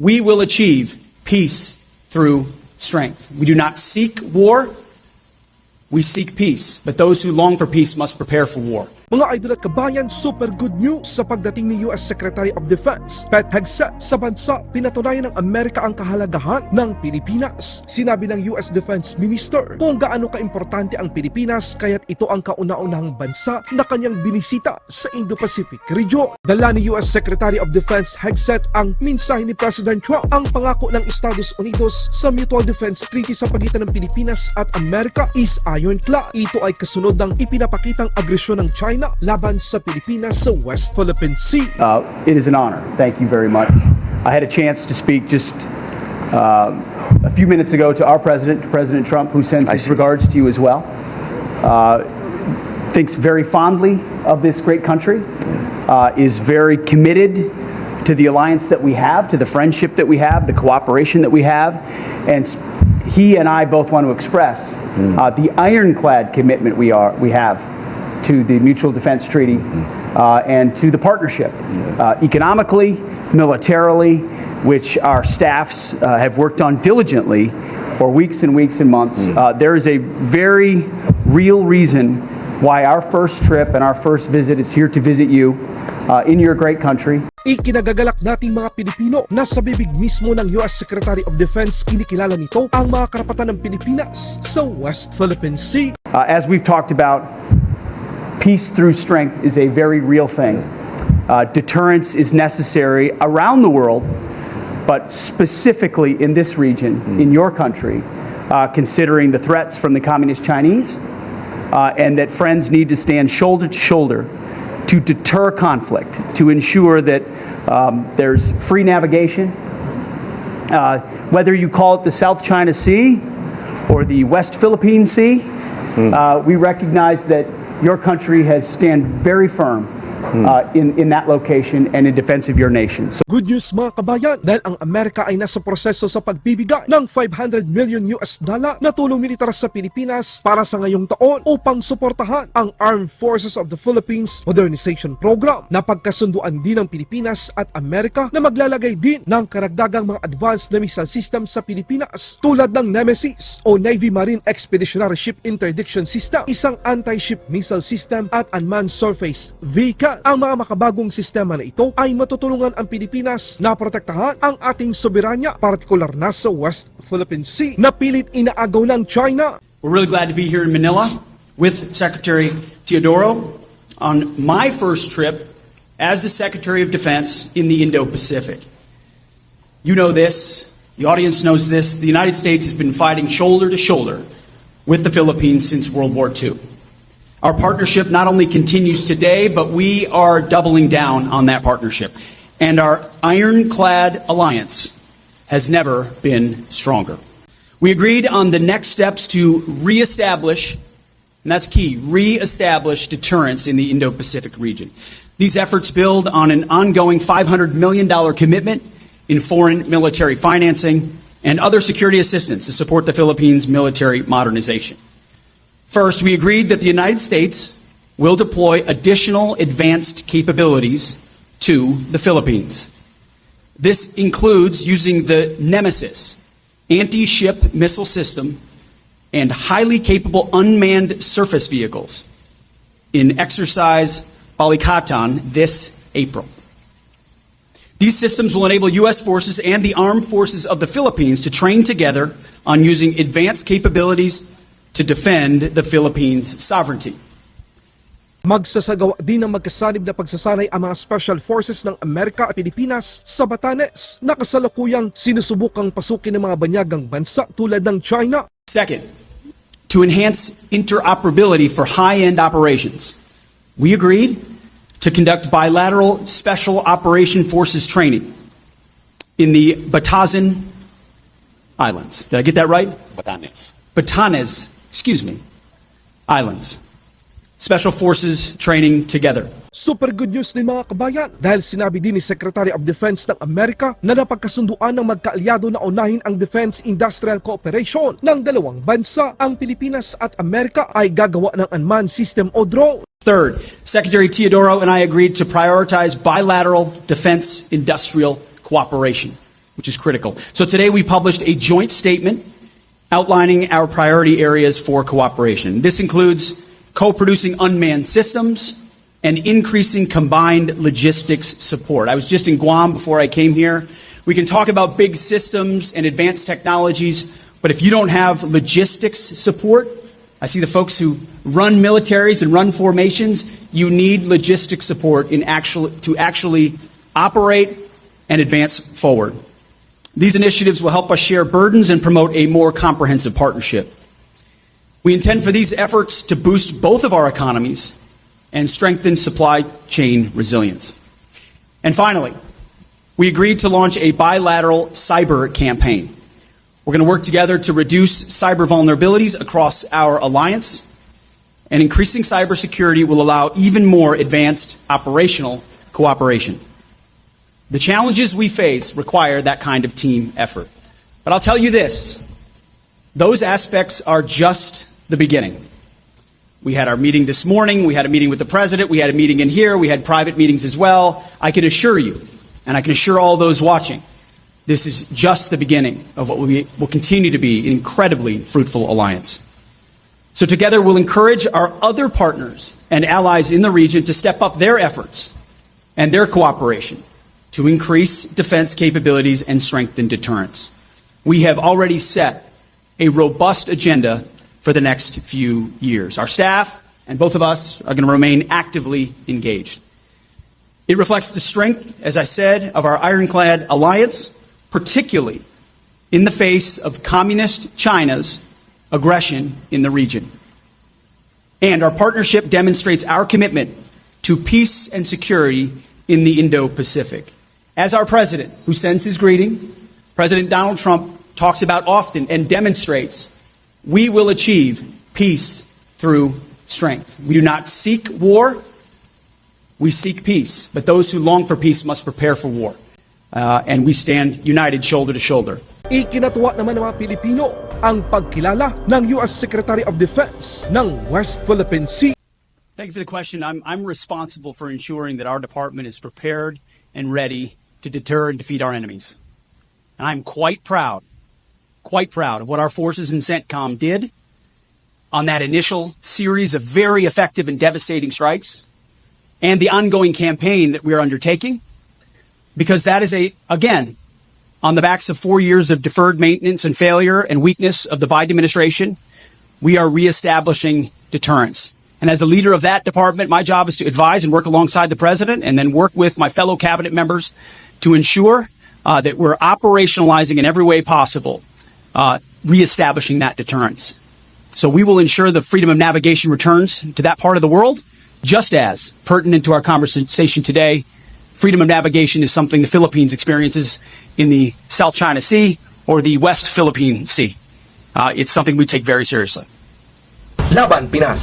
we will achieve peace through strength. We do not seek war, we seek peace. But those who long for peace must prepare for war. Mga idol at kabayan, super good news sa pagdating ni US Secretary of Defense Pete Hegseth sa bansa. Pinatunayan ng Amerika ang kahalagahan ng Pilipinas. Sinabi ng US Defense Minister kung gaano kaimportante ang Pilipinas, kaya't ito ang kauna-unahang bansa na kanyang binisita sa Indo-Pacific region. Dala ni US Secretary of Defense Hegseth ang mensahe ni President Trump, ang pangako ng Estados Unidos sa Mutual Defense Treaty sa pagitan ng Pilipinas at Amerika is ironclad. Ito ay kasunod ng ipinapakitang agresyon ng China laban sa Pilipinas sa West Philippine Sea. It is an honor. Thank you very much. I had a chance to speak just a few minutes ago to our president, President Trump, who sends his regards to you as well. Thinks very fondly of this great country, is very committed to the alliance that we have, to the friendship that we have, the cooperation that we have, and he and I both want to express the ironclad commitment we have to the Mutual Defense Treaty and to the partnership, economically, militarily, which our staffs have worked on diligently for weeks and weeks and months. There is a very real reason why our first trip and our first visit is here to visit you in your great country. Ikinagagalak nating mga Pilipino na sa bibig mismo ng US Secretary of Defense, kinikilala nito ang mga karapatan ng Pilipinas sa West Philippine Sea. As we've talked about, peace through strength is a very real thing. Deterrence is necessary around the world, but specifically in this region, in your country, considering the threats from the Communist Chinese, and that friends need to stand shoulder to shoulder to deter conflict, to ensure that there's free navigation. Whether you call it the South China Sea or the West Philippine Sea, we recognize that your country has stand very firm in that location and in defense of your nation. So, good news mga kabayan, dahil ang Amerika ay nasa proseso sa pagbibigay ng $500 million na tulong militar sa Pilipinas para sa ngayong taon upang suportahan ang Armed Forces of the Philippines Modernization Program. Napagkasunduan din ng Pilipinas at Amerika na maglalagay din ng karagdagang mga advanced na missile system sa Pilipinas tulad ng Nmesis o Navy Marine Expeditionary Ship Interdiction System, isang anti-ship missile system at unmanned surface vehicle. Ang mga makabagong sistema na ito ay matutulungan ang Pilipinas na protektahan ang ating soberanya, partikular na sa West Philippine Sea na pilit inaagaw ng China. we're really glad to be here in Manila with Secretary Teodoro on my first trip as the Secretary of Defense in the Indo-Pacific. You know this, the audience knows this, the United States has been fighting shoulder to shoulder with the Philippines since World War II. Our partnership not only continues today, but we are doubling down on that partnership. And our ironclad alliance has never been stronger. We agreed on the next steps to reestablish, and that's key, reestablish deterrence in the Indo-Pacific region. These efforts build on an ongoing $500 million commitment in foreign military financing and other security assistance to support the Philippines' military modernization. First, we agreed that the United States will deploy additional advanced capabilities to the Philippines. This includes using the Nmesis anti-ship missile system and highly capable unmanned surface vehicles in exercise Balikatan this April. These systems will enable U.S. forces and the armed forces of the Philippines to train together on using advanced capabilities to defend the Philippines' sovereignty. Magsasagawa din ng magkasanib na pagsasanay ang mga special forces ng Amerika at Pilipinas sa Batanes na kasalukuyang sinusubukang pasukin ng mga banyagang bansa tulad ng China. Second, to enhance interoperability for high-end operations, we agreed to conduct bilateral special operation forces training in the Batanes Islands. Did I get that right? Batanes, Islands. Special Forces training together. Super good news din mga kabayan dahil sinabi din ni Secretary of Defense ng Amerika na napagkasunduan ng magkaalyado na unahin ang Defense Industrial Cooperation ng dalawang bansa. Ang Pilipinas at Amerika ay gagawa ng unmanned system o drone. Third, Secretary Teodoro and I agreed to prioritize bilateral defense industrial cooperation. which is critical. So today we published a joint statement outlining our priority areas for cooperation. This includes co-producing unmanned systems and increasing combined logistics support. I was just in Guam before I came here. We can talk about big systems and advanced technologies, but if you don't have logistics support, I see the folks who run militaries and run formations, you need logistics support to actually operate and advance forward. These initiatives will help us share burdens and promote a more comprehensive partnership. We intend for these efforts to boost both of our economies and strengthen supply chain resilience. And finally, we agreed to launch a bilateral cyber campaign. We're going to work together to reduce cyber vulnerabilities across our alliance, and increasing cybersecurity will allow even more advanced operational cooperation. The challenges we face require that kind of team effort. But I'll tell you this, those aspects are just the beginning. We had our meeting this morning, we had a meeting with the President, we had a meeting in here, we had private meetings as well. I can assure you, and I can assure all those watching, this is just the beginning of what will continue to be an incredibly fruitful alliance. So together we'll encourage our other partners and allies in the region to step up their efforts and their cooperation to increase defense capabilities and strengthen deterrence. We have already set a robust agenda for the next few years. Our staff and both of us are going to remain actively engaged. It reflects the strength, as I said, of our ironclad alliance, particularly in the face of communist China's aggression in the region. And our partnership demonstrates our commitment to peace and security in the Indo-Pacific. As our president, who sends his greeting, President Donald Trump talks about often and demonstrates, we will achieve peace through strength. We do not seek war, we seek peace. But those who long for peace must prepare for war. And we stand united shoulder to shoulder. Ikinatuwa naman ng mga Pilipino ang pagkilala ng U.S. Secretary of Defense ng West Philippine Sea. Thank you for the question. I'm responsible for ensuring that our department is prepared and ready to deter and defeat our enemies. And I'm quite proud of what our forces in CENTCOM did on that initial series of very effective and devastating strikes and the ongoing campaign that we are undertaking, because that is again, on the backs of 4 years of deferred maintenance and failure and weakness of the Biden administration, we are reestablishing deterrence. And as the leader of that department, my job is to advise and work alongside the president and then work with my fellow cabinet members to ensure that we're operationalizing in every way possible, reestablishing that deterrence. So we will ensure the freedom of navigation returns to that part of the world, just as pertinent to our conversation today, freedom of navigation is something the Philippines experiences in the South China Sea or the West Philippine Sea. It's something we take very seriously. Laban Pinas.